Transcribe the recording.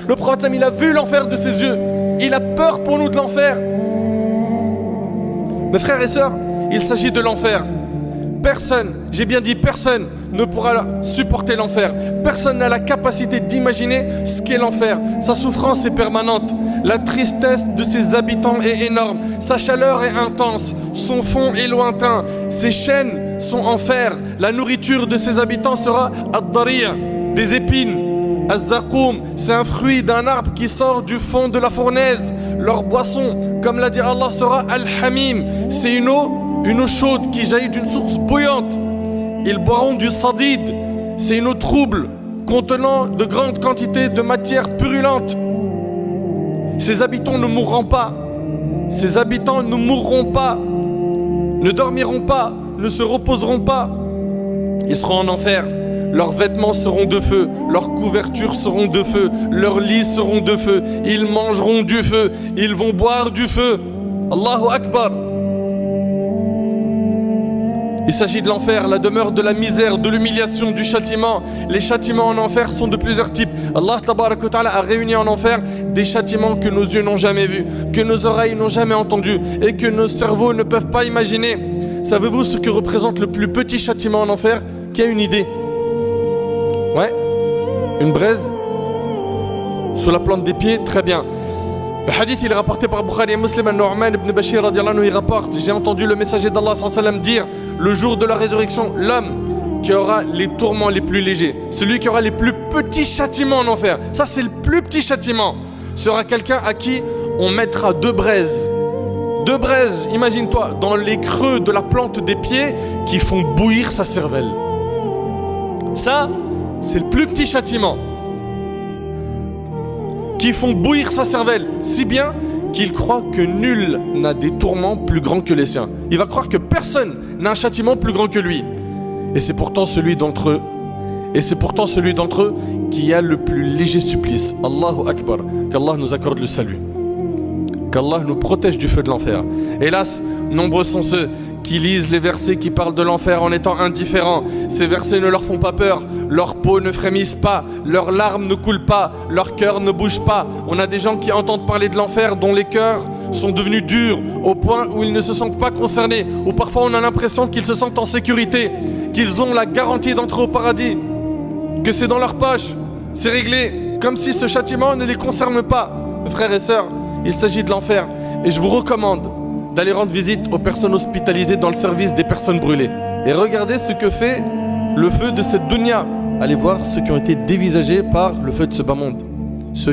Le prophète, il a vu l'enfer de ses yeux. Il a peur pour nous de l'enfer. Mes frères et sœurs, il s'agit de l'enfer. Personne, j'ai bien dit personne, ne pourra supporter l'enfer. Personne n'a la capacité d'imaginer ce qu'est l'enfer. Sa souffrance est permanente. La tristesse de ses habitants est énorme. Sa chaleur est intense. Son fond est lointain. Ses chaînes sont en fer. La nourriture de ses habitants sera ad-dariya, des épines. Az-zaqoum, c'est un fruit d'un arbre qui sort du fond de la fournaise. Leur boisson, comme l'a dit Allah, sera al-hamim. C'est une eau chaude qui jaillit d'une source bouillante. Ils boiront du sadid. C'est une eau trouble contenant de grandes quantités de matière purulente. Ses habitants ne mourront pas. Ses habitants ne mourront pas, ne dormiront pas, ne se reposeront pas. Ils seront en enfer. Leurs vêtements seront de feu, leurs couvertures seront de feu, leurs lits seront de feu. Ils mangeront du feu, ils vont boire du feu. Allahu Akbar. Il s'agit de l'enfer, la demeure de la misère, de l'humiliation, du châtiment. Les châtiments en enfer sont de plusieurs types. Allah Tabaraka wa Ta'ala a réuni en enfer des châtiments que nos yeux n'ont jamais vus, que nos oreilles n'ont jamais entendus et que nos cerveaux ne peuvent pas imaginer. Savez-vous ce que représente le plus petit châtiment en enfer? Qui a une idée? Ouais, une braise sous la plante des pieds, très bien. Le hadith il est rapporté par Bukhari et Muslim. An-Nu'man ibn Bashir radiallahu anhu, il rapporte: j'ai entendu le messager d'Allah sallallahu alayhi wa sallam dire: le jour de la résurrection, l'homme qui aura les tourments les plus légers, celui qui aura les plus petits châtiments en enfer, ça c'est le plus petit châtiment, sera quelqu'un à qui on mettra deux braises, imagine-toi, dans les creux de la plante des pieds qui font bouillir sa cervelle. Ça, c'est le plus petit châtiment. Qui font bouillir sa cervelle, si bien qu'il croit que nul n'a des tourments plus grands que les siens. Il va croire que personne n'a un châtiment plus grand que lui. Et c'est pourtant celui d'entre eux qui a le plus léger supplice. Allahu Akbar. Qu'Allah nous accorde le salut. Qu'Allah nous protège du feu de l'enfer. Hélas, nombreux sont ceux qui lisent les versets qui parlent de l'enfer en étant indifférents. Ces versets ne leur font pas peur, leur peau ne frémisse pas, leurs larmes ne coulent pas, leur cœur ne bouge pas. On a des gens qui entendent parler de l'enfer dont les cœurs sont devenus durs au point où ils ne se sentent pas concernés, ou parfois on a l'impression qu'ils se sentent en sécurité, qu'ils ont la garantie d'entrer au paradis, que c'est dans leur poche, c'est réglé, comme si ce châtiment ne les concerne pas. Mes frères et sœurs, il s'agit de l'enfer et je vous recommande d'aller rendre visite aux personnes hospitalisées dans le service des personnes brûlées. Et regardez ce que fait le feu de cette dunya. Allez voir ceux qui ont été dévisagés par le feu de ce bas monde.